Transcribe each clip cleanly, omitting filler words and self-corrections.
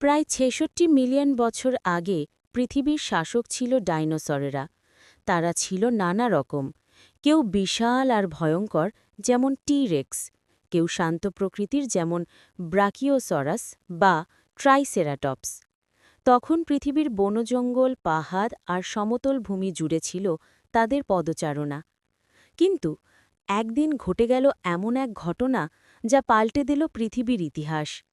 প্রায় ৬৬ মিলিয়ন বছর আগে পৃথিবীর শাসক ছিল ডাইনোসরেরা। তারা ছিল নানা রকম। কেউ বিশাল আর ভয়ঙ্কর, যেমন টি-রেক্স। কেউ শান্ত প্রকৃতির, যেমন ব্রাকিওসরাস বা ট্রাইসেরাটপস। তখন পৃথিবীর বনজঙ্গল, পাহাড় আর সমতল ভূমি জুড়ে ছিল তাদের পদচারণা। কিন্তু একদিন ঘটে গেল এমন এক ঘটনা যা পাল্টে দিল পৃথিবীর ইতিহাস।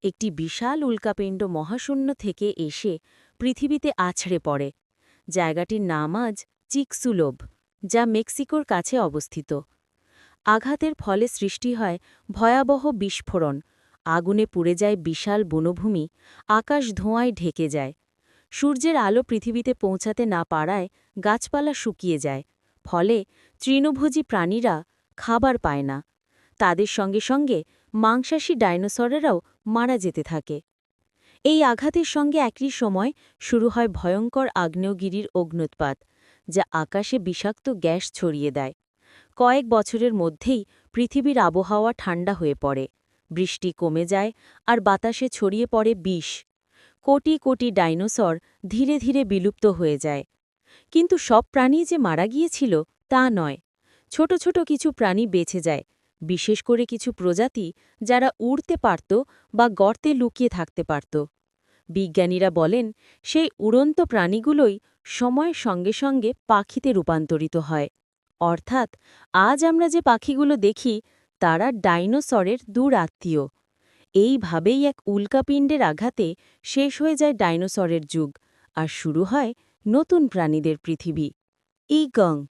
একটি বিশাল উল্কাপিণ্ড মহাশূন্য থেকে এসে পৃথিবীতে আছড়ে পড়ে। জায়গাটির নাম আজ চিকসুলোভ, যা মেক্সিকোর কাছে অবস্থিত। আঘাতের ফলে সৃষ্টি হয় ভয়াবহ বিস্ফোরণ। আগুনে পুড়ে যায় বিশাল বনভূমি, আকাশ ধোঁয়ায় ঢেকে যায়। সূর্যের আলো পৃথিবীতে পৌঁছাতে না পারায় গাছপালা শুকিয়ে যায়। ফলে তৃণভোজী প্রাণীরা খাবার পায় না। তাদের সঙ্গে সঙ্গে মাংসাশী ডাইনোসরেরাও মারা যেতে থাকে। এই আঘাতের সঙ্গে একই সময় শুরু হয় ভয়ঙ্কর আগ্নেয়গিরির অগ্ন্যুৎপাত, যা আকাশে বিষাক্ত গ্যাস ছড়িয়ে দেয়। কয়েক বছরের মধ্যেই পৃথিবীর আবহাওয়া ঠান্ডা হয়ে পড়ে, বৃষ্টি কমে যায় আর বাতাসে ছড়িয়ে পড়ে বিষ। কোটি কোটি ডাইনোসর ধীরে ধীরে বিলুপ্ত হয়ে যায়। কিন্তু সব প্রাণী যে মারা গিয়েছিল তা নয়। ছোট ছোট কিছু প্রাণী বেঁচে যায়, বিশেষ করে কিছু প্রজাতি যারা উড়তে পারত বা গর্তে লুকিয়ে থাকতে পারত। বিজ্ঞানীরা বলেন, সেই উড়ন্ত প্রাণীগুলোই সময়ের সঙ্গে সঙ্গে পাখিতে রূপান্তরিত হয়। অর্থাৎ আজ আমরা যে পাখিগুলো দেখি তারা ডাইনোসরের দূর আত্মীয়। এইভাবেই এক উল্কাপিণ্ডের আঘাতে শেষ হয়ে যায় ডাইনোসরের যুগ, আর শুরু হয় নতুন প্রাণীদের পৃথিবী। ইগং।